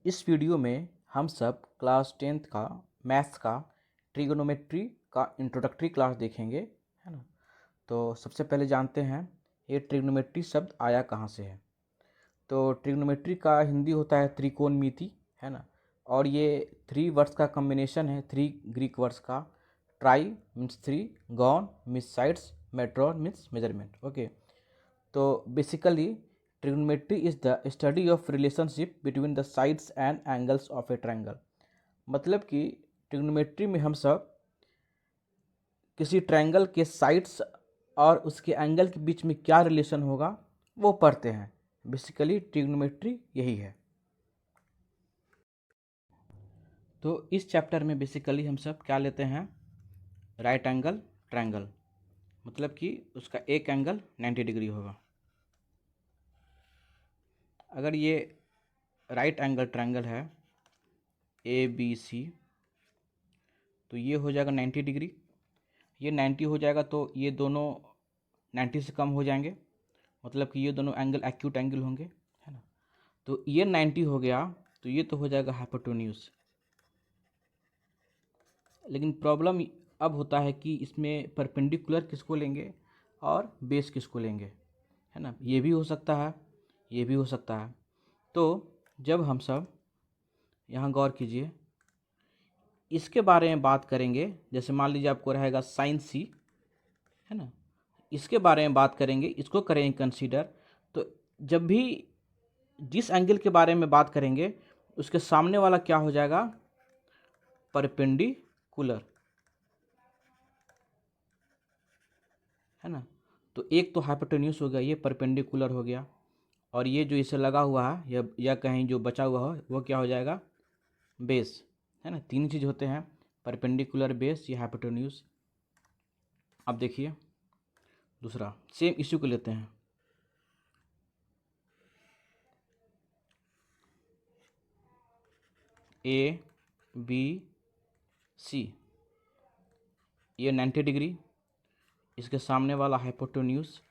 इस वीडियो में हम सब क्लास 10th का मैथ्स का ट्रिगोनोमेट्री का इंट्रोडक्टरी क्लास देखेंगे, है ना। तो सबसे पहले जानते हैं ये ट्रिग्नोमेट्री शब्द आया कहाँ से है। तो ट्रिग्नोमेट्री का हिंदी होता है त्रिकोणमिति, है ना। और ये 3 वर्ड्स का कॉम्बिनेशन है, 3 ग्रीक वर्ड्स का। Tri means 3, gon means sides, metron means measurement. Okay, तो basically trigonometry is the study of relationship between the sides and angles of a triangle। मतलब कि ट्रिग्नोमेट्री में हम सब किसी ट्रायंगल के साइड्स और उसके एंगल के बीच में क्या रिलेशन होगा वो पढ़ते हैं। बेसिकली ट्रिग्नोमेट्री यही है। तो इस चैप्टर में बेसिकली हम सब क्या लेते हैं, राइट एंगल ट्रायंगल, मतलब कि उसका एक एंगल 90 डिग्री होगा। अगर ये राइट एंगल ट्रायंगल है ABC, तो ये हो जाएगा 90 डिग्री। ये 90 हो जाएगा तो ये दोनों 90 से कम हो जाएंगे, मतलब कि ये दोनों एंगल एक्यूट एंगल होंगे, है ना। तो ये 90 हो गया तो ये तो हो जाएगा हाइपोटेन्यूज। लेकिन प्रॉब्लम अब होता है कि इसमें परपेंडिकुलर किसको लेंगे और बेस किसको लेंगे, है ना। ये भी हो सकता है, ये भी हो सकता है। तो जब हम सब यहाँ गौर कीजिए, इसके बारे में बात करेंगे, जैसे मान लीजिए आपको रहेगा साइन सी, है ना। इसके बारे में बात करेंगे, इसको करेंगे कंसीडर। तो जब भी जिस एंगल के बारे में बात करेंगे उसके सामने वाला क्या हो जाएगा, परपेंडिकुलर, है ना। तो एक तो हाइपोटेन्यूज हो गया, ये परपेंडिकुलर हो गया, और ये जो इसे लगा हुआ है या कहीं जो बचा हुआ हो वो क्या हो जाएगा, बेस, है ना। तीन चीज़ होते हैं, परपेंडिकुलर, बेस, या हाइपोटेन्यूज। अब देखिए दूसरा सेम इश्यू को लेते हैं। ABC, ये 90 डिग्री, इसके सामने वाला हाइपोटेन्यूज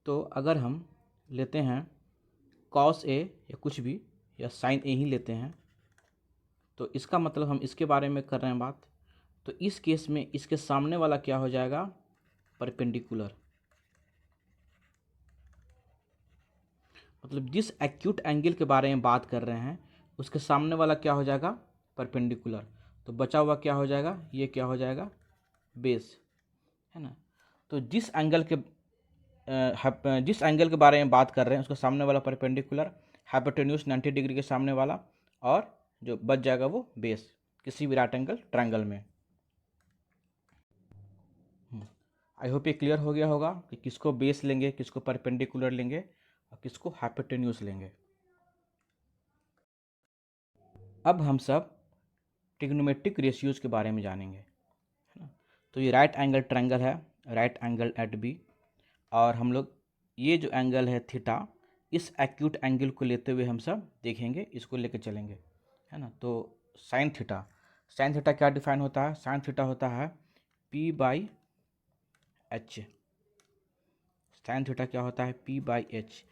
तो अगर हम लेते हैं कॉस ए या कुछ भी, या साइन ए ही लेते हैं, तो इसका मतलब हम इसके बारे में कर रहे हैं बात। तो इस केस में इसके सामने वाला क्या हो जाएगा, परपेंडिकुलर। मतलब जिस एक्यूट एंगल के बारे में बात कर रहे हैं उसके सामने वाला क्या हो जाएगा, परपेंडिकुलर। तो बचा हुआ क्या हो जाएगा, ये क्या हो जाएगा, बेस, है ना। तो जिस एंगल के बारे में बात कर रहे हैं उसका सामने वाला परपेंडिकुलर, हाइपोटेन्यूज 90 डिग्री के सामने वाला, और जो बच जाएगा वो बेस, किसी भी राइट एंगल ट्रायंगल में। आई होप ये क्लियर हो गया होगा कि किसको बेस लेंगे, किसको परपेंडिकुलर लेंगे और किसको हाइपोटेन्यूज लेंगे। अब हम सब ट्रिग्नोमेट्रिक रेशियोज के बारे में जानेंगे, है ना। तो ये राइट एंगल ट्रायंगल है, राइट एंगल एट बी, और हम लोग ये जो एंगल है थीटा, इस एक्यूट एंगल को लेते हुए हम सब देखेंगे, इसको लेके चलेंगे, है ना। तो साइन थीटा, साइन थीटा क्या डिफाइन होता है, साइन थीटा होता है P/H। साइन थीटा क्या होता है, P/H,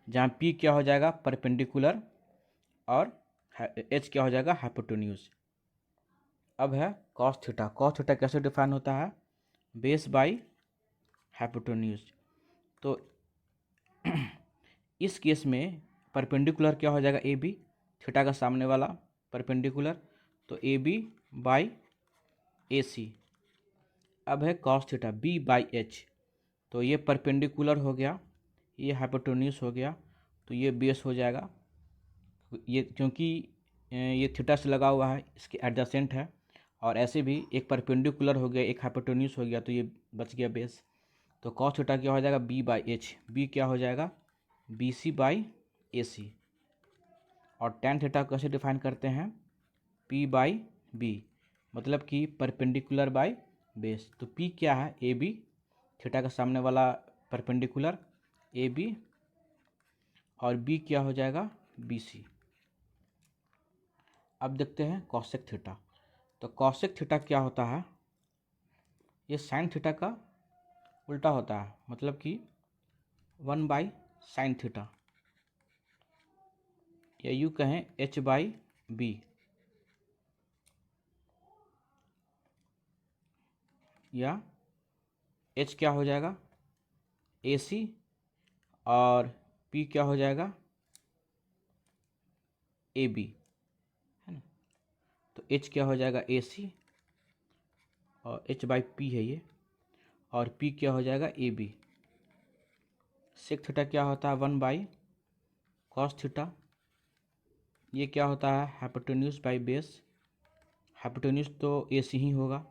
जहाँ P क्या हो जाएगा, परपेंडिकुलर, और H क्या हो जाएगा, हाइपोटेन्यूज। अब है कॉस थीटा, कॉस थीटा कैसे डिफाइन होता है, बेस बाई हाइपोटेन्यूज। तो इस केस में परपेंडिकुलर क्या हो जाएगा, ए बी, थीटा का सामने वाला परपेंडिकुलर, तो A B by A C. अब है cos theta, B by H, तो ये परपेंडिकुलर हो गया, ये हाइपोटेन्यूज हो गया, तो ये बेस हो जाएगा। ये क्योंकि ये थीटा से लगा हुआ है, इसके एडजेसेंट है, और ऐसे भी एक परपेंडिकुलर हो गया, एक हाइपोटेन्यूज हो गया, तो ये बच गया बेस। तो कॉस थीटा क्या हो जाएगा, बी बाई एच, बी क्या हो जाएगा, बी सी बाई ए सी। और टेन थीटा कैसे डिफाइन करते हैं, पी बाई बी, मतलब कि परपेंडिकुलर बाई बेस। तो पी क्या है, ए बी, थीटा का सामने वाला परपेंडिकुलर ए बी, और बी क्या हो जाएगा, बी सी। अब देखते हैं कॉसेक थीटा। तो कॉसेक थीटा क्या होता है, ये साइन थीटा का उल्टा होता है, मतलब कि 1/sin थीटा, या यूँ कहें h/b, या h क्या हो जाएगा AC और p क्या हो जाएगा AB, है ना। तो h क्या हो जाएगा AC और h/p है ये, और p क्या हो जाएगा AB। सेक थीटा क्या होता है 1/cos थीटा, ये क्या होता है हाइपोटेन्यूज बाई बेस, हाइपोटेन्यूज तो AC ही होगा,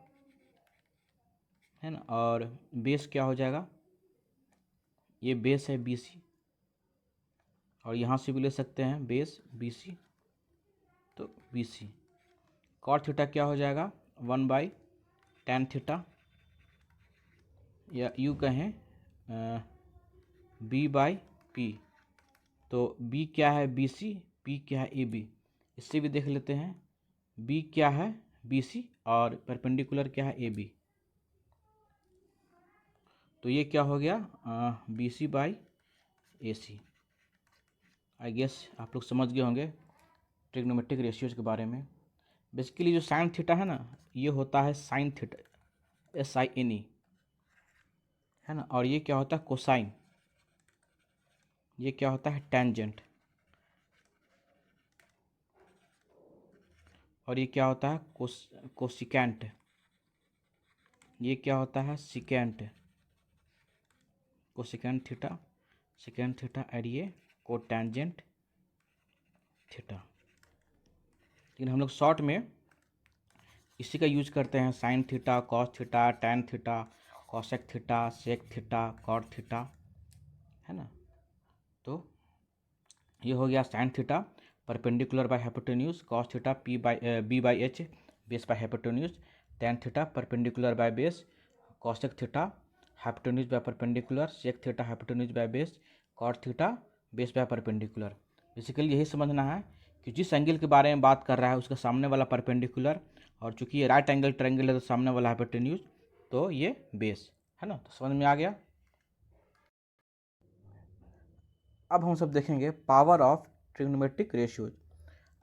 है ना। और बेस क्या हो जाएगा, ये बेस है BC, और यहाँ से भी ले सकते हैं बेस BC, तो BC। कॉट थीटा क्या हो जाएगा 1/tan थीटा, या यूँ कहें B/P। तो B क्या है BC, P क्या है AB, इससे भी देख लेते हैं। B क्या है BC और परपेंडिकुलर क्या है AB, तो ये क्या हो गया BC/AC। आई गेस आप लोग समझ गए होंगे ट्रिग्नोमेट्रिक रेशियोज के बारे में। बेसिकली जो साइन थीटा है ना, ये होता है साइन थीटा SINE, है ना। और ये क्या होता है कोसाइन, ये क्या होता है टेंजेंट, और ये क्या होता है कोसिकेंट, ये क्या होता है secant, cosecant theta, secant theta, और ये कोटेंजेंट थीटा। लेकिन हम लोग शॉर्ट में इसी का यूज करते हैं, sine theta, cos theta, tan theta, cosec theta, sec theta, cot theta, है ना। तो ये हो गया sine theta perpendicular by hypotenuse, cos theta B/H base by hypotenuse, tan theta perpendicular by base, cosec theta hypotenuse by perpendicular, sec theta hypotenuse by base, cot theta base by perpendicular. Basically यही समझना है कि जिस angle के बारे में बात कर रहा है उसका सामने वाला परपेंडिकुलर, और चूंकि ये राइट एंगल ट्रायंगल है तो सामने वाला हाइपोटेन्यूज, तो ये बेस, है ना। तो समझ में आ गया। अब हम सब देखेंगे पावर ऑफ ट्रिग्नोमेट्रिक रेशियोज।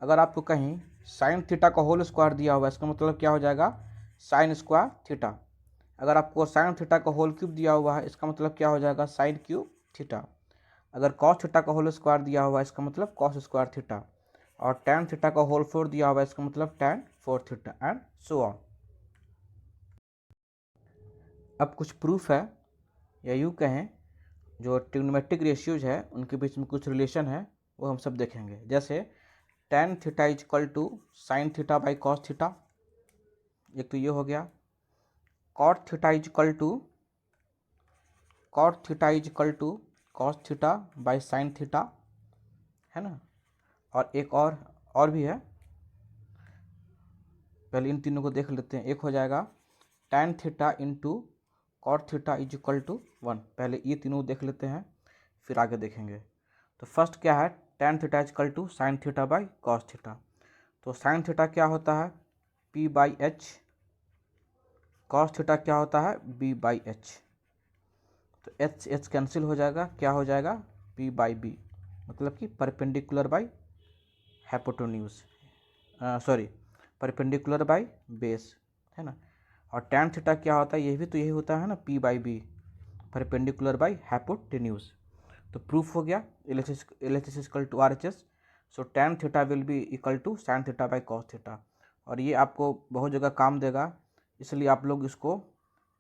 अगर आपको कहीं साइन थीटा का होल स्क्वायर दिया हुआ है, इसका मतलब क्या हो जाएगा साइन स्क्वायर थीटा। अगर आपको साइन थीटा का होल क्यूब दिया हुआ है, इसका मतलब क्या हो जाएगा साइन क्यूब थीटा। अगर कॉस थीटा का होल स्क्वायर दिया हुआ है, इसका मतलब कॉस स्क्वायर थीटा। और टैन थीटा का होल 4 दिया हुआ है, इसका मतलब tan 4 theta, and so on. अब कुछ प्रूफ है, या यूँ कहें जो ट्रिग्नोमेट्रिक रेशियोज है उनके बीच में कुछ रिलेशन है, वो हम सब देखेंगे। जैसे tan theta is equal to sine theta by cos theta, एक तो ये हो गया। Cot theta is equal to cos theta by sine theta, है ना। और एक और भी है, पहले इन तीनों को देख लेते हैं। एक हो जाएगा tan theta into cot theta is equal to 1। पहले ये तीनों देख लेते हैं, फिर आगे देखेंगे। तो फर्स्ट क्या है, tan theta is equal to sine theta by cos theta. तो साइन थीटा क्या होता है P/H, कॉस थीटा क्या होता है B/H। तो H कैंसिल हो जाएगा, क्या हो जाएगा P/B, मतलब कि perpendicular by hypotenuse, sorry perpendicular by base, है ना। और टैन थीटा क्या होता है, ये भी तो यही होता है ना P/B, परपेंडिकुलर बाई हाइपोटेन्यूज। तो प्रूफ हो गया LHS equal to RHS। So tan theta will be equal to sine theta by cos theta. और ये आपको बहुत जगह काम देगा, इसलिए आप लोग इसको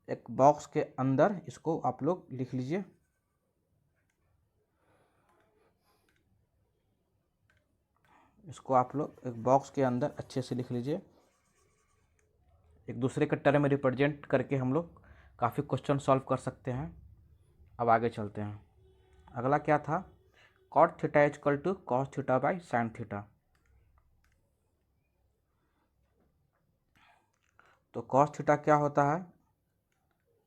एक बॉक्स के अंदर इसको आप लोग लिख लीजिए। इसको आप लोग एक बॉक्स के अंदर अच्छे से लिख लीजिए। एक दूसरे के टर्म में रिप्रेजेंट करके हम लोग काफ़ी क्वेश्चन सॉल्व कर सकते हैं। अब आगे चलते हैं। अगला क्या था, cot theta is equal to cos theta by sine theta. तो कॉस थीटा क्या होता है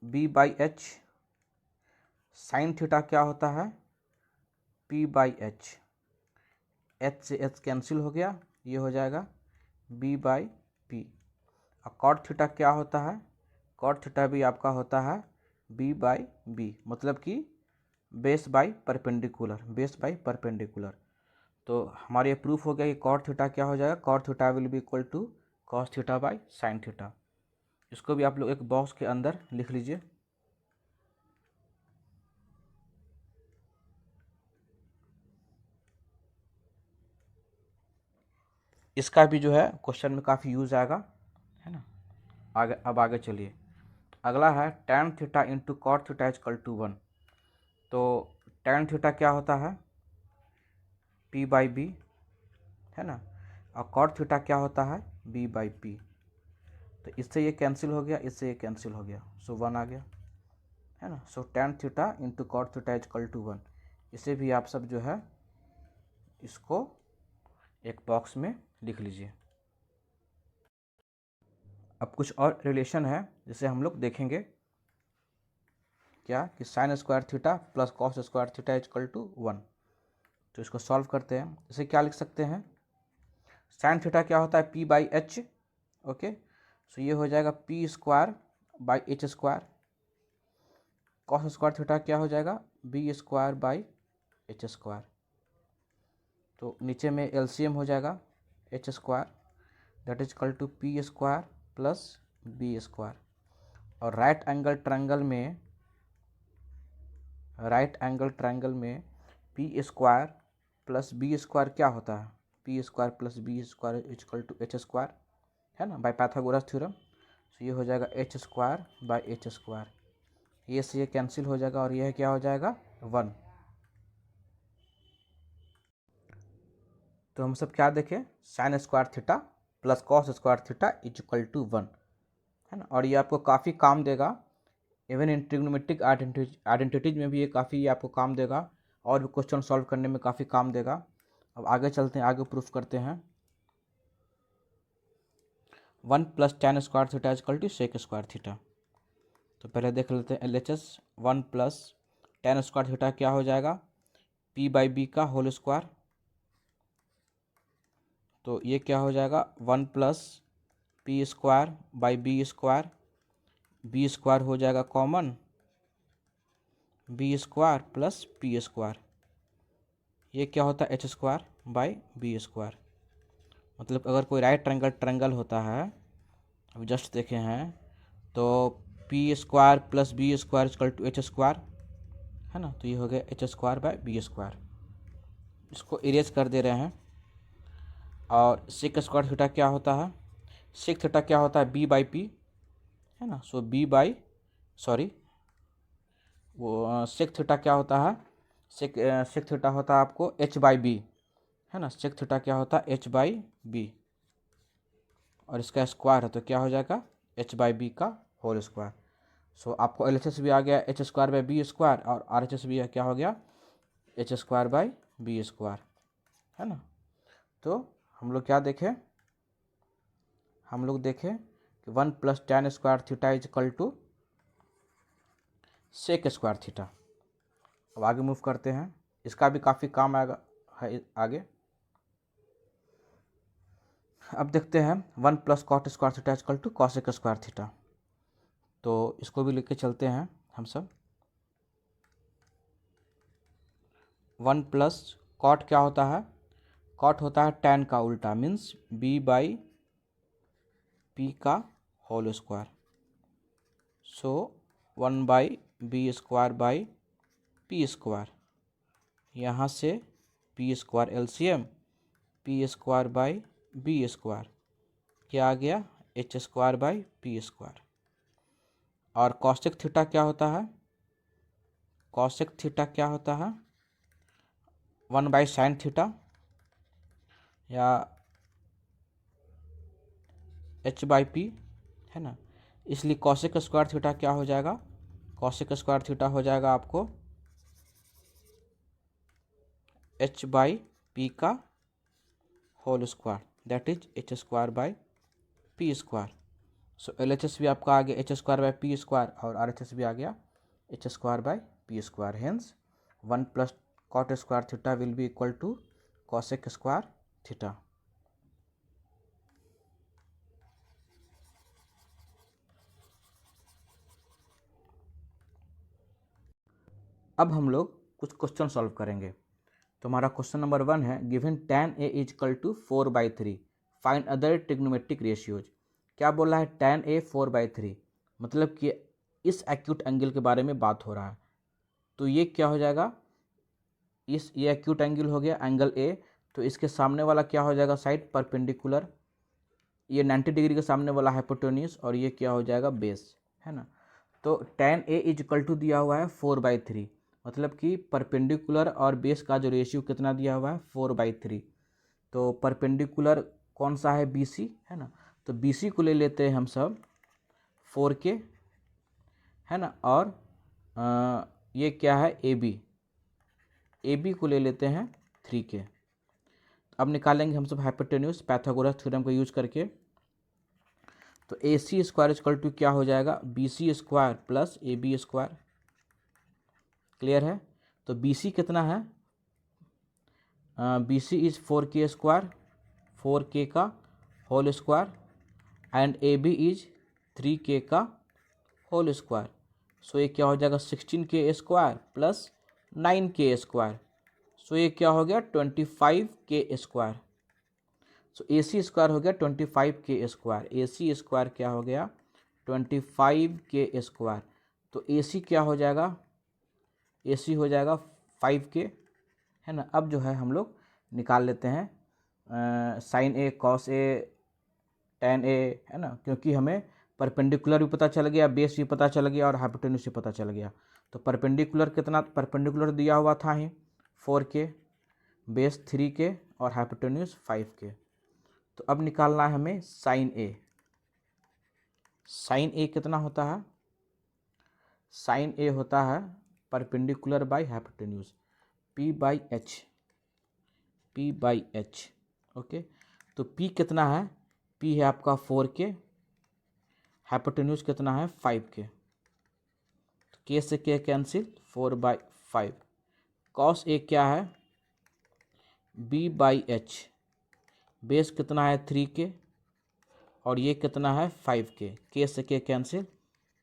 B/H, साइन थीटा क्या होता है P/H। H से H कैंसिल हो गया, ये हो जाएगा B/P। और कॉट थीटा क्या होता है, कॉट थीटा भी आपका होता है बी बाई बी, मतलब कि base by perpendicular, base by perpendicular. तो हमारे ये प्रूफ हो गया कि कॉट थीटा क्या हो जाएगा, cot theta will be equal to cos theta by sine theta. इसको भी आप लोग एक बॉक्स के अंदर लिख लीजिए। इसका भी जो है क्वेश्चन में काफ़ी यूज आएगा, है ना। आगे चलिए, अगला है tan theta into cot theta is equal to 1। तो tan थीटा क्या होता है, p बाई बी, है ना, और कॉट थीटा क्या होता है, b बाई पी। तो इससे ये कैंसिल हो गया, इससे ये कैंसिल हो गया, सो 1 आ गया, है ना। So tan theta into cot theta is equal to 1। इसे भी आप सब जो है इसको एक बॉक्स में लिख लीजिए। अब कुछ और रिलेशन है जिसे हम लोग देखेंगे, क्या कि sine square theta plus cos square theta is equal to 1। तो इसको सॉल्व करते हैं। इसे क्या लिख सकते हैं, साइन थीटा क्या होता है, p by H, okay. So ये हो जाएगा p square by H square. Cos square theta क्या हो जाएगा, b square by H square. तो नीचे में एलसीएम हो जाएगा H square, that is equal to p square plus b square. और राइट एंगल ट्रायंगल में P square plus B square क्या होता है, P square plus B square is equal to H square, है ना, बाय पाइथागोरस थ्योरम। तो ये हो जाएगा H square by H square, ये से ये कैंसिल हो जाएगा और यह क्या हो जाएगा 1। तो हम सब क्या देखें, sine square theta plus cos square theta is equal to 1, है ना। और ये आपको काफ़ी काम देगा, इवन इन ट्रिग्नोमेट्रिक आइडेंटिटीज में भी ये काफ़ी आपको काम देगा, और भी क्वेश्चन सॉल्व करने में काफ़ी काम देगा। अब आगे चलते हैं, आगे प्रूफ करते हैं। 1 plus tan square theta is equal to sec square theta. तो पहले देख लेते हैं LHS। 1 plus tan square theta क्या हो जाएगा, p बाई बी का होल स्क्वायर। तो ये क्या हो जाएगा, 1 plus P square by B square, B square हो जाएगा common, B square plus P square. ये क्या होता है, H square by B square. मतलब अगर कोई राइट ट्रायंगल होता है, अभी जस्ट देखे हैं, तो P square plus B square equal to H square, है ना। तो ये हो गया H square by B square. इसको इरेज कर दे रहे हैं। और सेक स्क्वायर थीटा क्या होता है, सेक थीटा क्या होता है, बी बाई पी, है ना। सो बी बाई, सॉरी, वो सेक थीटा क्या होता है, सेक थीटा होता है आपको एच बाई बी, है ना। सेक थीटा क्या होता है, एच बाई बी, और इसका स्क्वायर है तो क्या हो जाएगा, एच बाई बी का होल स्क्वायर। सो आपको एल एच एस भी आ गया H square by B square, और आर एच एस भी क्या हो गया, H square by B square, है ना। तो हम लोग क्या देखें, हम लोग देखें कि 1 plus tan square theta is equal to sec square theta. अब आगे मूव करते हैं, इसका भी काफ़ी काम आएगा है आगे। अब देखते हैं 1 plus cot square theta equal to cosec square theta. तो इसको भी लेके चलते हैं हम सब। 1 प्लस कॉट क्या होता है, कॉट होता है tan का उल्टा, मीन्स b बाई पी का whole square. So 1 by B square by P square, यहाँ से P square LCM, P square by B square, क्या आ गया, H square by P square. और कॉसेक थीटा क्या होता है, कॉसेक थीटा क्या होता है, 1 बाई साइन थीटा, या एच बाई पी, है ना। इसलिए कॉसेक स्क्वायर थीटा क्या हो जाएगा, कॉसेक स्क्वायर थीटा हो जाएगा आपको एच बाई पी का whole square, that is H square by P square. So L H S भी आपका आ गया H square by P square, और आर एच एस भी आ गया H square by P square. Hence 1 plus cot square theta will be equal to cosec square theta. अब हम लोग कुछ क्वेश्चन सॉल्व करेंगे। तो हमारा क्वेश्चन नंबर 1 है, given tan a is equal to 4/3, find other trigonometric ratios. क्या बोला है? tan a 4/3, मतलब कि इस एक्यूट एंगल के बारे में बात हो रहा है। तो ये क्या हो जाएगा? ये एक्यूट एंगल हो गया एंगल ए, तो इसके सामने वाला क्या हो जाएगा? Side perpendicular. ये 90 डिग्री के सामने वाला हाइपोटेन्यूज, और ये क्या हो जाएगा? बेस, है ना। तो tan a is equal to दिया हुआ है 4/3, मतलब कि परपेंडिकुलर और बेस का जो रेशियो कितना दिया हुआ है? 4/3। तो परपेंडिकुलर कौन सा है? BC, है ना। तो BC को ले लेते हैं हम सब 4K, है ना। और ये क्या है? AB को ले लेते हैं 3K। अब निकालेंगे हम सब हाइपोटेन्यूज पाइथागोरस थ्योरम का यूज करके। तो AC स्क्वायर इक्वल टू क्या हो जाएगा? BC square plus AB square. Clear है? तो BC कितना है? BC is 4K square, 4K का whole square, and AB is 3K का होल स्क्वायर। सो ये क्या हो जाएगा? 16K square plus 9K square. सो ये क्या हो गया? 25K square. सो AC स्क्वायर हो गया 25K स्क्वायर। AC स्क्वायर क्या हो गया? 25K square. तो AC क्या हो जाएगा? AC हो जाएगा 5K, है ना। अब जो है हम लोग निकाल लेते हैं sign A, cos A, tan ए, है ना, क्योंकि हमें परपेंडिकुलर भी पता चल गया, बेस भी पता चल गया, और हाइपोटेन्यूज भी पता चल गया। तो परपेंडिकुलर कितना? परपेंडिकुलर दिया हुआ था ही 4K, बेस 3K, और हाइपोटेन्यूज 5K। तो अब निकालना है हमें साइन ए। साइन ए कितना होता है? साइन ए होता है perpendicular by hypotenuse, P/H, P/H। Okay, तो P कितना है? P है आपका 4K, हाइपोटेन्यूज कितना है? 5K। तो K से K कैंसिल, 4/5। कॉस ए क्या है? B/H। बेस कितना है? 3K, और ये कितना है? 5K। K से K कैंसिल,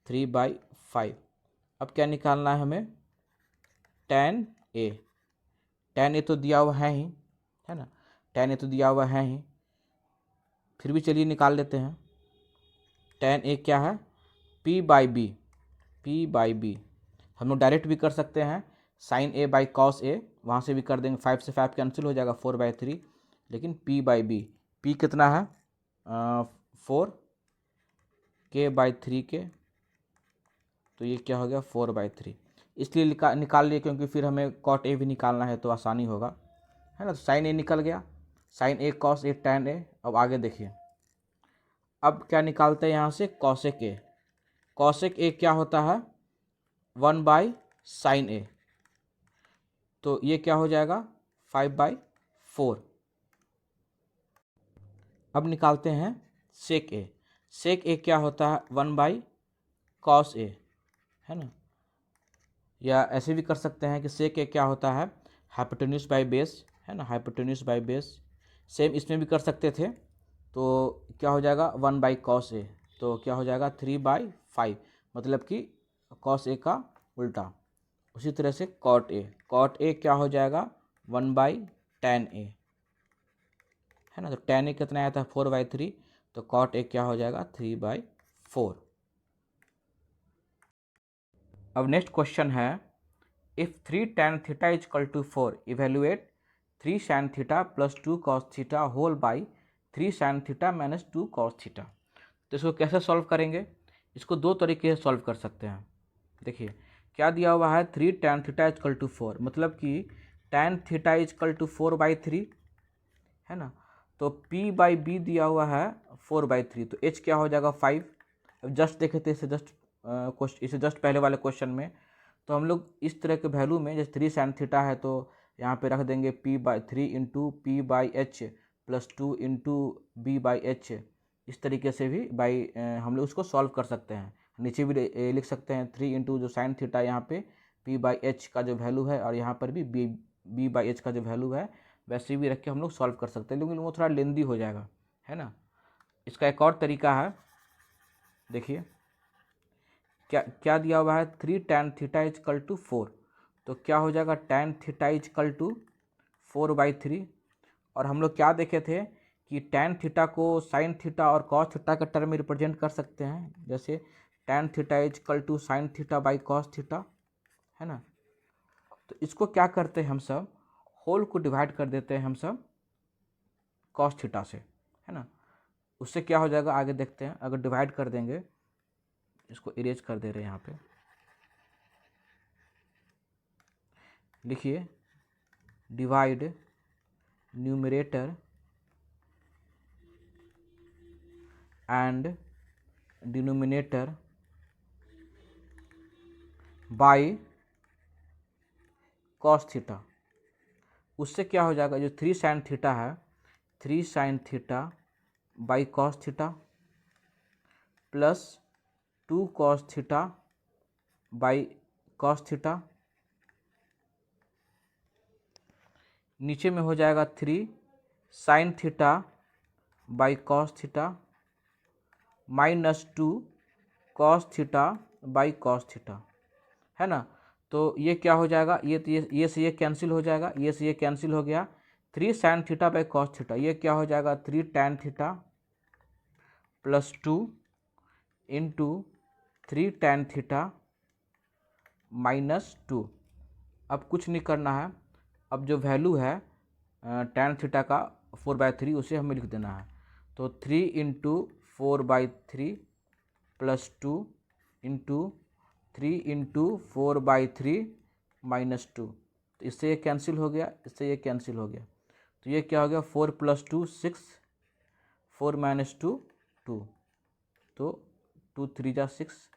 3/5। अब क्या निकालना है हमें? tan A। tan A तो दिया हुआ है ही, है ना। tan A तो दिया हुआ है ही, फिर भी चलिए निकाल लेते हैं। tan A क्या है? P/B। P/B हम लोग डायरेक्ट भी कर सकते हैं, sign A by cos A, वहाँ से भी कर देंगे, 5 से 5 कैंसिल हो जाएगा, 4/3। लेकिन P/B, P कितना है? 4K/3K। तो ये क्या हो गया? 4/3। इसलिए निकाल लिए क्योंकि फिर हमें कॉट ए भी निकालना है, तो आसानी होगा, है ना। तो साइन ए निकल गया, sign A cos A tan ए। अब आगे देखिए, अब क्या निकालते हैं यहाँ से? कॉसेक ए। कॉसेक ए क्या होता है? 1/sin ए। तो ये क्या हो जाएगा? 5/4। अब निकालते हैं सेक ए। सेक ए क्या होता है? 1/cos ए, है ना। या ऐसे भी कर सकते हैं कि सेक ए क्या होता है? हाइपोटेन्यूज बाई बेस, है ना, हाइपोटेन्यूज बाई बेस। सेम इसमें भी कर सकते थे। तो क्या हो जाएगा? 1/cos ए। तो क्या हो जाएगा? 3/5, मतलब कि cos ए का उल्टा। उसी तरह से कॉट ए, कॉट ए क्या हो जाएगा? 1/tan ए, है ना। तो tan ए कितना आया था? 4/3। तो कॉट ए क्या हो जाएगा? 3/4। अब नेक्स्ट क्वेश्चन है, if 3 tan theta is equal to 4, evaluate 3 sin theta plus 2 cos theta whole by 3 sin theta minus 2 cos theta. तो इसको कैसे सॉल्व करेंगे? इसको दो तरीके से सॉल्व कर सकते हैं। देखिए क्या दिया हुआ है? 3 tan theta is equal to 4, मतलब कि tan theta is equal to 4/3, है ना। तो P/B दिया हुआ है 4/3, तो H क्या हो जाएगा? 5। अब जस्ट देखे थे इसे जस्ट पहले वाले क्वेश्चन में, तो हम लोग इस तरह के वैल्यू में, जैसे 3 sin थीटा है तो यहाँ पे रख देंगे P/3 into P/H plus 2 into B/H। इस तरीके से भी हम लोग उसको सॉल्व कर सकते हैं। नीचे भी लिख सकते हैं 3 इंटू जो साइन थीटा, यहाँ पे P/H का जो वैल्यू है, और यहाँ पर भी B/H का जो वैल्यू है, वैसे भी रख के हम लोग सॉल्व कर सकते हैं, लेकिन वो थोड़ा लेंदी हो जाएगा, है ना। इसका एक और तरीका है, देखिए क्या क्या दिया हुआ है? 3 tan theta is equal to 4, तो क्या हो जाएगा tan थीटा इजकल टू 4/3। और हम लोग क्या देखे थे कि tan थीटा को sin थीटा और cos थीटा के टर्म में रिप्रेजेंट कर सकते हैं, जैसे tan theta is equal to sin theta by cos theta, है ना। तो इसको क्या करते हैं हम सब, होल को डिवाइड कर देते हैं हम सब cos थीटा से, है ना। उससे क्या हो जाएगा आगे देखते हैं। अगर डिवाइड कर देंगे, इसको इरेज कर दे रहे हैं यहाँ पे, लिखिए divide numerator and denominator by cos theta. उससे क्या हो जाएगा, जो 3 sin थीटा है, 3 sin theta by cos theta plus 2 cos theta by cos theta, नीचे में हो जाएगा 3 sin theta by cos theta minus 2 cos theta by cos theta, है ना। तो ये क्या हो जाएगा, ये से ये कैंसिल हो जाएगा, ये से ये कैंसिल हो गया। 3 sin theta by cos theta, ये क्या हो जाएगा 3 tan theta plus 2 into 3 tan theta minus 2। अब कुछ नहीं करना है, अब जो वैल्यू है tan थीटा का 4/3 उसे हमें लिख देना है। तो 3 into 4/3 plus 2 into 3 into 4/3 minus 2। तो इससे ये कैंसिल हो गया, इससे ये कैंसिल हो गया। तो ये क्या हो गया 4 + 2 6, 4 - 2 2, तो 2 3 जा 6,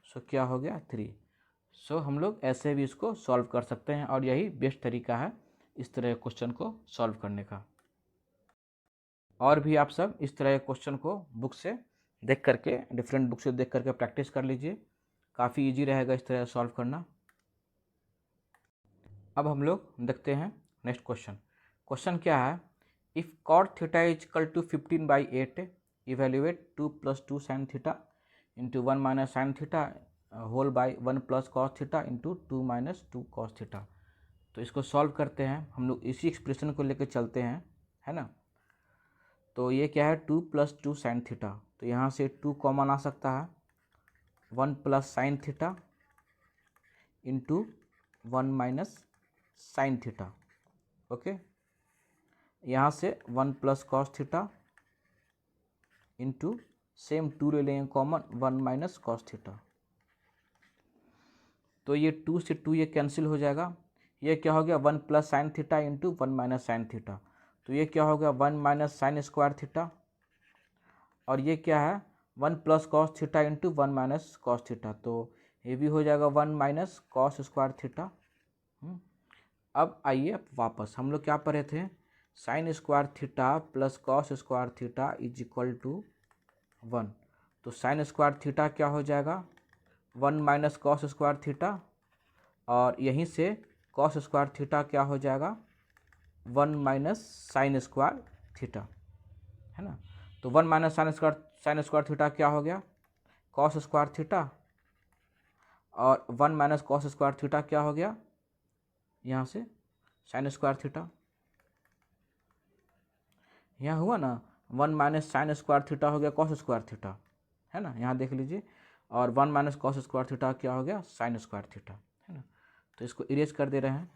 सो क्या हो गया 3। सो हम लोग ऐसे भी इसको सॉल्व कर सकते हैं और यही बेस्ट तरीका है इस तरह के क्वेश्चन को सॉल्व करने का। और भी आप सब इस तरह के क्वेश्चन को बुक से देख करके, डिफरेंट बुक से देख करके प्रैक्टिस कर लीजिए, काफ़ी इजी रहेगा इस तरह सॉल्व करना। अब हम लोग देखते हैं नेक्स्ट क्वेश्चन। क्वेश्चन क्या है, if cot theta is equal to 15/8 evaluate 2 + 2 sin theta into 1 - sin theta whole by 1 + cos theta into 2 - 2 cos theta. तो इसको सॉल्व करते हैं हम लोग, इसी एक्सप्रेशन को लेकर चलते हैं, है ना। तो ये क्या है 2 + 2 sin थीटा, तो यहाँ से 2 कॉमन आ सकता है, 1 + sin theta into 1 - sin theta, okay. यहाँ से 1 + cos थीटा इंटू सेम 2 ले लेंगे कॉमन, 1 - cos थीटा। तो ये 2 से 2 ये कैंसिल हो जाएगा। ये क्या हो गया 1 + sin theta into 1 - sin theta, तो ये क्या हो गया 1 - sin स्क्वायर थीटा। और ये क्या है 1 + cos theta into 1 - cos theta, तो ये भी हो जाएगा 1 - cos स्क्वायर थीटा। अब आइए वापस हम लोग क्या पढ़े थे, sin square theta plus cos square theta is equal to 1। तो sin स्क्वायर थीटा क्या हो जाएगा 1 - cos स्क्वायर थीटा, और यहीं से cos स्क्वायर थीटा क्या हो जाएगा 1 - sin स्क्वायर थीटा, है ना। तो 1 - sin स्क्वायर थीटा क्या हो गया cos स्क्वायर थीटा, और 1 - cos स्क्वायर थीटा क्या हो गया यहाँ से sin स्क्वायर थीटा। यहाँ हुआ ना 1 - sin स्क्वायर थीटा हो गया cos स्क्वायर थीटा, है ना, यहाँ देख लीजिए। और 1 - cos स्क्वायर थीटा क्या हो गया sin स्क्वायर थीटा, है ना। तो इसको इरेज कर दे रहे हैं।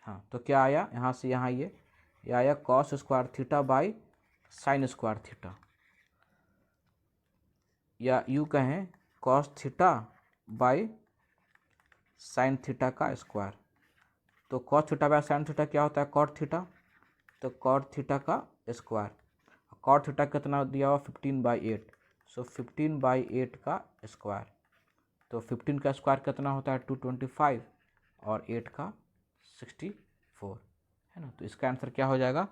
हाँ, तो क्या आया यहाँ से यहाँ ये आया cos square theta by sin square theta, या यूँ कहें cos theta by sin theta का स्क्वायर। तो cos theta by sin theta क्या होता है cot थीटा, तो cot थीटा का स्क्वायर। cot थीटा कितना दिया हुआ 15/8, सो 15/8 का स्क्वायर। तो 15 का स्क्वायर कितना होता है 225, और 8 का 64, है ना। तो इसका आंसर क्या हो जाएगा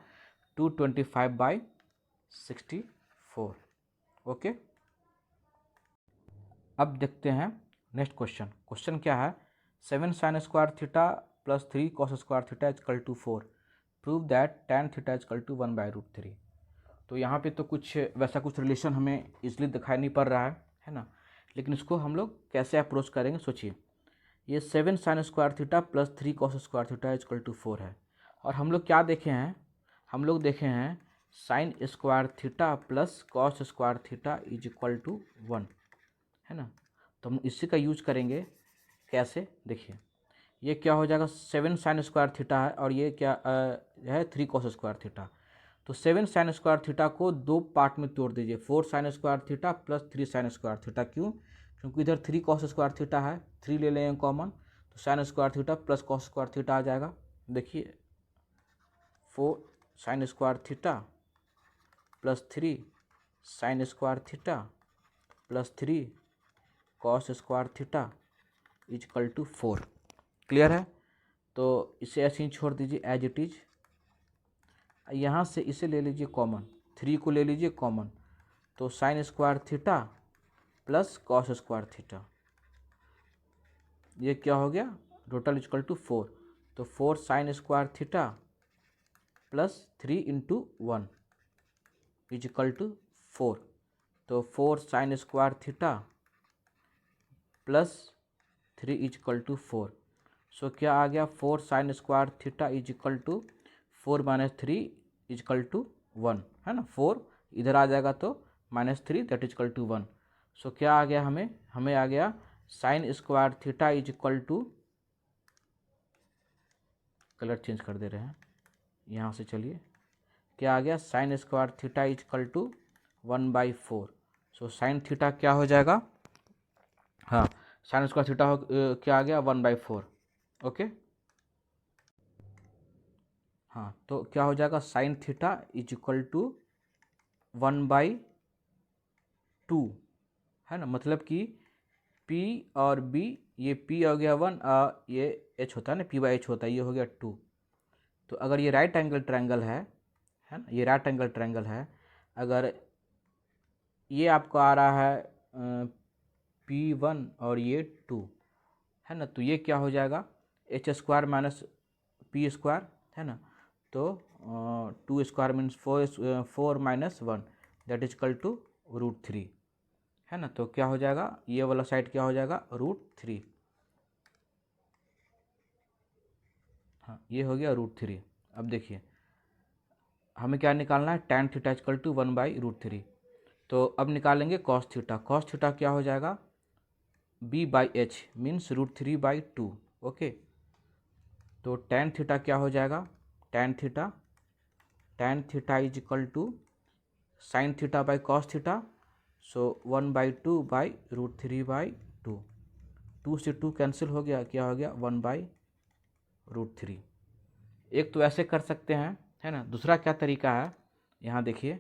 225/64, ओके। अब देखते हैं नेक्स्ट क्वेश्चन। क्वेश्चन क्या है 7 sin square theta plus 3 cos square theta is equal to 4, prove that tan theta is equal to 1/√3। तो यहाँ पे तो कुछ वैसा कुछ रिलेशन हमें इसलिए दिखाई नहीं पड़ रहा है ना। लेकिन इसको हम लोग कैसे अप्रोच करेंगे सोचिए। ये 7 sine square theta plus 3 cos square theta equal to 4 है। और हम लोग क्या देखे हैं, हम लोग देखे हैं sine square theta plus cos square theta is equal to 1, है ना। तो हम इसी का यूज करेंगे। कैसे, देखिए ये क्या हो जाएगा, 7 साइन स्क्वायर थीटा है और ये क्या है 3 कॉस स्क्वायर थीटा। तो 7 साइन स्क्वायर थीटा को 2 पार्ट में तोड़ दीजिए, 4 sine square theta plus 3 sine square theta. क्यों? क्योंकि इधर 3 कॉस स्क्वायर थीटा है, 3 ले लेंगे कॉमन, तो sine square theta plus cos square theta आ जाएगा। देखिए 4 sine square theta plus 3 sine square theta plus 3 cos square theta is equal to 4। Clear है? तो इसे ऐसे ही छोड़ दीजिए एज इट इज। यहाँ से इसे ले लीजिए कॉमन, 3 को ले लीजिए कॉमन, तो sine square theta plus cos square theta, ये क्या हो गया, टोटल इक्वल टू 4। तो 4 sine square theta plus 3 into 1 is equal to 4। तो 4 sine square theta plus 3 is equal to 4। So क्या आ गया, 4 sine square theta is equal to 4 minus 3 is equal to 1, है ना। 4 इधर आ जाएगा तो -3 that is equal to 1। So क्या आ गया, हमें आ गया sine square theta is equal to, colour change कर दे रहे हैं यहाँ से, चलिए क्या आ गया, sine square theta is equal to 1/4। So sine theta क्या हो जाएगा, हाँ साइन स्क्वायर थीटा क्या आ गया 1/4। ओके, हाँ तो क्या हो जाएगा, sine theta is equal to 1/2, है ना। मतलब कि P और B, ये P हो गया 1, ये H होता है ना, P/H होता है, ये हो गया 2। तो अगर ये राइट एंगल ट्रायंगल है ना, ये राइट एंगल ट्रायंगल है, अगर ये आपको आ रहा है P1 और ये 2, है ना, तो ये क्या हो जाएगा, H square minus P square, है ना। तो 2 square means 4 minus 1 that is equal to √3, है ना। तो क्या हो जाएगा, ये वाला साइड क्या हो जाएगा, √3, हाँ ये हो गया √3। अब देखिए हमें क्या निकालना है, tan थीटा इक्वल टू 1/√3। तो अब निकालेंगे cos थीटा। cos थीटा क्या हो जाएगा, B/H मीन्स √3/2। ओके, तो tan थीटा क्या हो जाएगा, tan theta is equal to sine theta by cos theta. So 1/2/√3/2, 2 से 2 कैंसिल हो गया, क्या हो गया 1/√3। एक तो ऐसे कर सकते हैं, है ना। दूसरा क्या तरीका है, यहाँ देखिए,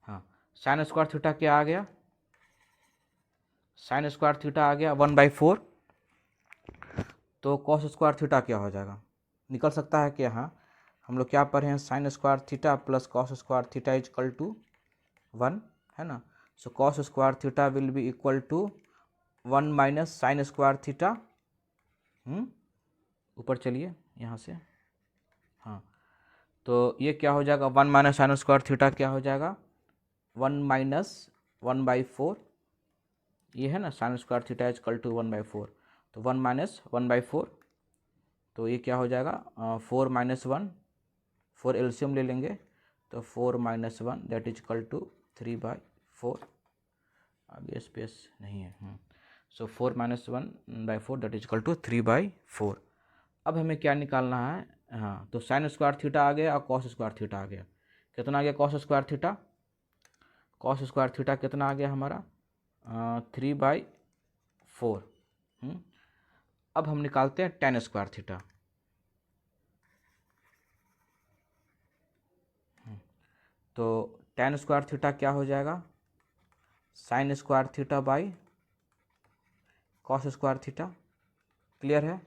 हाँ साइन स्क्वायर थीटा क्या आ गया, साइन स्क्वायर थीटा आ गया 1/4। तो कॉस स्क्वायर थीटा क्या हो जाएगा, निकल सकता है कि हाँ, हम लोग क्या पढ़े हैं, sine square theta plus cos square theta is equal to 1, है ना। So cos square theta will be equal to 1 minus sine square theta, ऊपर चलिए यहाँ से, हाँ तो ये क्या हो जाएगा, 1 माइनस साइन स्क्वायर थीटा क्या हो जाएगा, 1 माइनस 1/4, ये है ना, sine square theta is equal to 1/4। तो 1 माइनस 1/4, तो ये क्या हो जाएगा 4 माइनस 1, 4 एलसीएम ले लेंगे, तो 4 minus 1 that is equal to 3/4, आगे स्पेस नहीं है। So 4 minus 1/4 that is equal to 3/4। अब हमें क्या निकालना है, हाँ तो साइन स्क्वायर थीटा आ गया और कॉस स्क्वायर थीटा आ गया। कितना आ गया cos square theta, cos square theta कितना आ गया हमारा 3/4। अब हम निकालते हैं tan स्क्वायर थीटा। तो tan स्क्वायर थीटा क्या हो जाएगा, sign square theta by cos square theta. Clear है?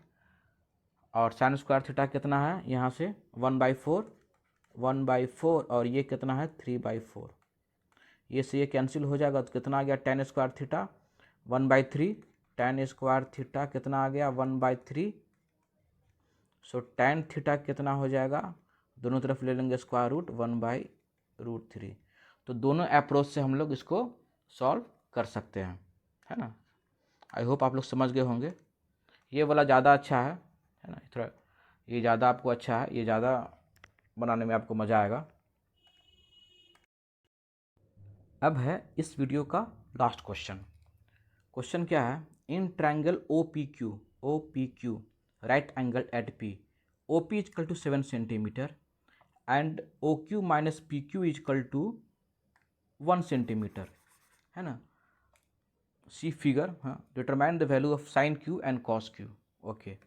और साइन स्क्वायर थीटा कितना है, यहाँ से 1/4 और ये कितना है 3/4, ये से ये कैंसिल हो जाएगा, तो कितना आ गया tan square theta 1/3, tan square theta कितना आ गया 1/3। सो tan थीटा कितना हो जाएगा दोनों तरफ ले लेंगे स्क्वायर रूट 1/√3। तो दोनों अप्रोच से हम लोग इसको सॉल्व कर सकते हैं, है ना। आई होप आप लोग समझ गए होंगे। ये वाला ज़्यादा अच्छा है ना, थोड़ा ये ज़्यादा आपको अच्छा है, ये ज़्यादा बनाने में आपको मज़ा आएगा। अब है इस वीडियो का लास्ट क्वेश्चन। क्वेश्चन क्या है, in triangle O P Q right angle at P, O P is equal to 7 centimetre and O Q minus P Q is equal to 1 centimetre, है ना। सी फिगर, हाँ, determine the value of sine Q and cos Q. Okay,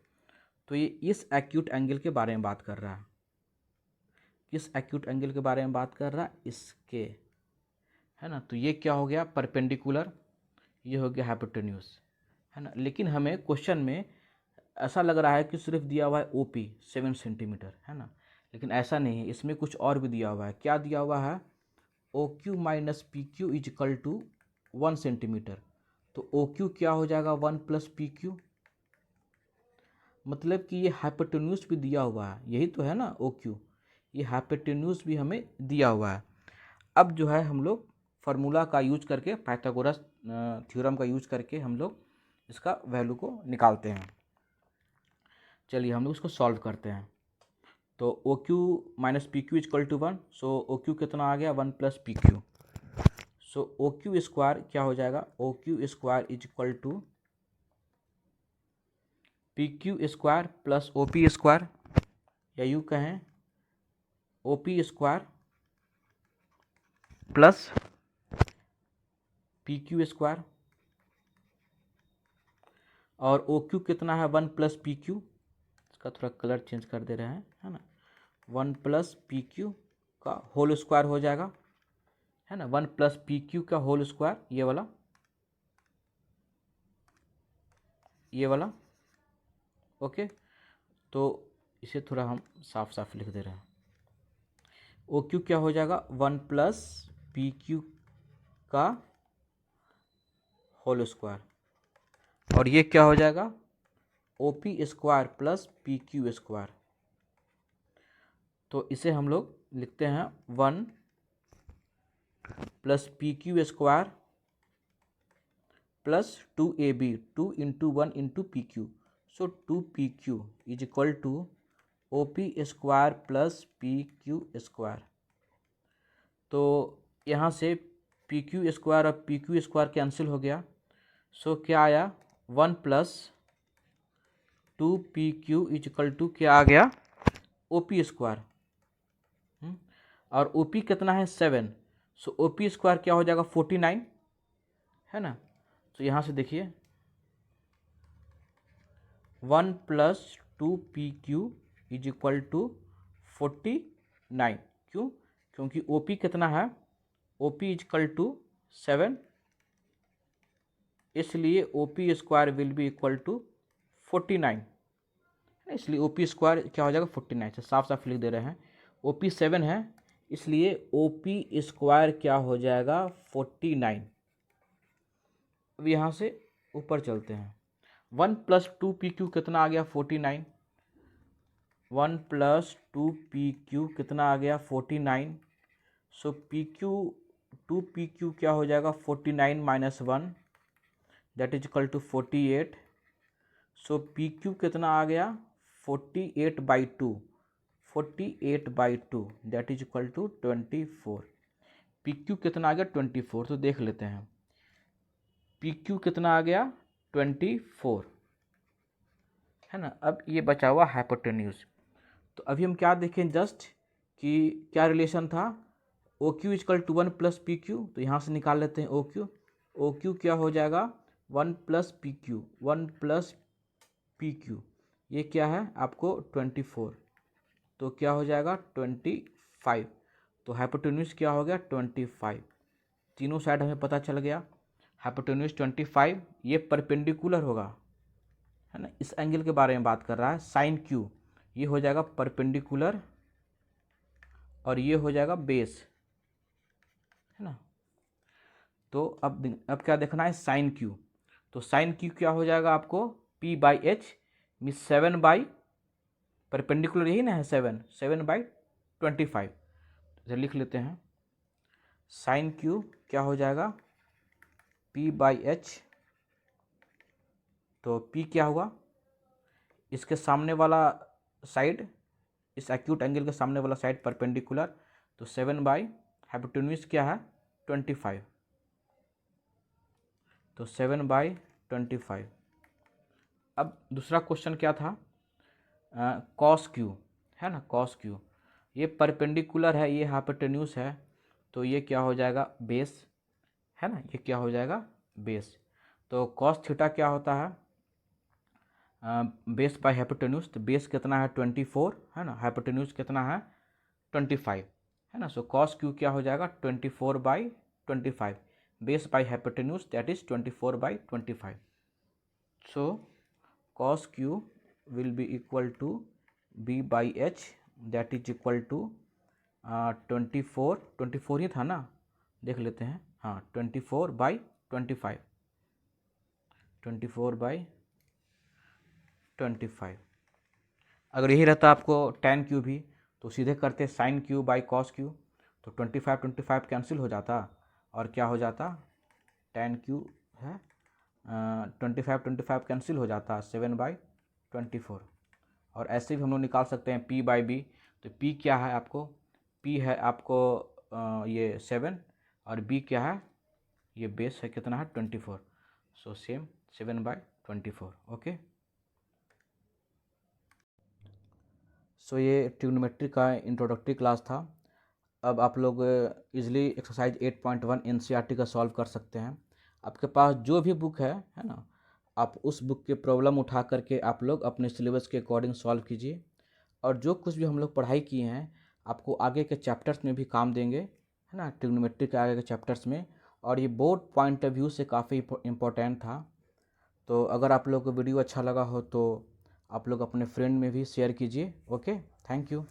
तो ये इस acute angle के बारे में बात कर रहा है। किस एक्यूट एंगल के बारे में बात कर रहा है, इसके, है ना। तो ये क्या हो गया, परपेंडिकुलर, ये हो गया हाइपोटेन्यूज, है ना। लेकिन हमें क्वेश्चन में ऐसा लग रहा है कि सिर्फ दिया हुआ है ओ पी 7 सेंटीमीटर, है ना। लेकिन ऐसा नहीं है, इसमें कुछ और भी दिया हुआ है। क्या दिया हुआ है, O Q minus P Q is equal to 1 centimetre. तो ओ क्यू क्या हो जाएगा, 1 प्लस पी क्यू, मतलब कि ये हाइपोटेन्यूज भी दिया हुआ है, यही तो है ना ओ क्यू, ये हाइपोटेन्यूज भी हमें दिया हुआ है। अब जो है हम लोग फार्मूला का यूज करके, पाइथागोरस थ्योरम का यूज करके हम लोग इसका वैल्यू को निकालते हैं। चलिए हम लोग इसको सॉल्व करते हैं। तो O Q minus P Q is equal to 1, so O Q कितना आ गया, 1 plus P Q. So O Q square क्या हो जाएगा, O Q square is equal to P Q square plus O P square, या यूँ कहें O P square plus P Q square, और ओ क्यू कितना है, 1 प्लस पी क्यू, इसका थोड़ा कलर चेंज कर दे रहे हैं, है ना। 1 प्लस पी क्यू का होल स्क्वायर हो जाएगा, है ना। 1 प्लस पी क्यू का होल स्क्वायर, ये वाला, ओके। तो इसे थोड़ा हम साफ साफ लिख दे रहे हैं। ओ क्यू क्या हो जाएगा, 1 प्लस पी क्यू का होल स्क्वायर, और ये क्या हो जाएगा, O P square plus P Q square. तो इसे हम लोग लिखते हैं 1 plus P Q square plus 2ab, 2 into 1 into P Q, so 2pq is equal to O P square plus P Q square. तो यहाँ से पी क्यू स्क्वायर और पी क्यू स्क्वायर कैंसिल हो गया, सो क्या आया, 1 plus 2pq is equal to क्या आ गया, ओ पी स्क्वायर, और ओ पी कितना है 7, सो ओ पी स्क्वायर क्या हो जाएगा 49, है ना। तो यहाँ से देखिए 1 plus 2pq is equal to 49, क्यों, क्योंकि ओ पी कितना है, O P is equal to 7, इसलिए O P square will be equal to 49, इसलिए ओ पी स्क्वायर क्या हो जाएगा 49, से साफ साफ लिख दे रहे हैं। ओ पी 7 है, इसलिए ओ पी स्क्वायर क्या हो जाएगा 49। अब यहाँ से ऊपर चलते हैं, 1 प्लस 2pq कितना आ गया 49, 1 प्लस 2pq कितना आ गया 49, सो pq 2pq क्या हो जाएगा 49 minus 1, that is equal to 48, so pq कितना आ गया 48/2, 48/2 that is equal to 24। pq कितना आ गया 24, तो देख लेते हैं pq कितना आ गया 24, है ना। अब ये बचा हुआ हाइपोटेन्यूज, तो अभी हम क्या देखें जस्ट कि क्या रिलेशन था, O Q is equal to 1 plus P Q, तो यहाँ से निकाल लेते हैं ओ क्यू क्या हो जाएगा 1 plus P Q, 1 plus P Q, ये क्या है आपको 24, तो क्या हो जाएगा 25, तो हाइपोटेन्यूज क्या हो गया 25, तीनों साइड हमें पता चल गया। हाइपोटेन्यूज 25, ये परपेंडिकुलर होगा, है ना। इस एंगल के बारे में बात कर रहा है, साइन क्यू, ये हो जाएगा परपेंडिकुलर और ये हो जाएगा बेस, है ना। तो अब क्या देखना है, साइन क्यू, तो साइन क्यू क्या हो जाएगा आपको p/h मीन 7 बाई परपेंडिकुलर, यही ना है 7 7/2, 25। इसे लिख लेते हैं, साइन क्यू क्या हो जाएगा, P/H। तो P क्या हुआ, इसके सामने वाला साइड, इस एक्यूट एंगल के सामने वाला साइड परपेंडिकुलर, तो 7 हाइपोटेन्यूज क्या है 25, तो 7/25। अब दूसरा क्वेश्चन क्या था, कॉस क्यू है ना, कॉस क्यू ये परपेंडिकुलर है, ये हाइपोटेन्यूज है, तो ये क्या हो जाएगा बेस है ना, ये क्या हो जाएगा बेस। तो कॉस थीटा क्या होता है, बेस बाय हाइपोटेन्यूज, तो बेस कितना है 24 है ना, हाइपोटेन्यूज कितना है 25 है ना। सो कॉस क्यू क्या हो जाएगा 24/25, base by hypotenuse that is 24/25। So cos q will be equal to B/H that is equal to 24 ही था ना, देख लेते हैं, हाँ 24/25, 24/25। अगर यही रहता आपको tan क्यू भी, तो सीधे करते sin q by cos q, तो 25 कैंसिल हो जाता और क्या हो जाता tan q है 25 कैंसिल हो जाता 7/24। और ऐसे भी हम लोग निकाल सकते हैं P/B, तो P क्या है आपको, P है आपको ये 7 और B क्या है, ये बेस है कितना है 24, सो सेम 7/24। ओके, सो ये ट्रिग्नोमेट्री का इंट्रोडक्टरी क्लास था। अब आप लोग इजीली एक्सरसाइज 8.1 NCERT का सॉल्व कर सकते हैं। आपके पास जो भी बुक है ना, आप उस बुक के प्रॉब्लम उठा करके आप लोग अपने सिलेबस के अकॉर्डिंग सॉल्व कीजिए, और जो कुछ भी हम लोग पढ़ाई किए हैं आपको आगे के चैप्टर्स में भी काम देंगे है ना, ट्रिग्नोमेट्री के आगे के चैप्टर्स में, और ये बोर्ड पॉइंट ऑफ व्यू से काफ़ी इम्पोर्टेंट था। तो अगर आप लोग को वीडियो अच्छा लगा हो तो आप लोग अपने फ्रेंड में भी शेयर कीजिए। Okay, thank you.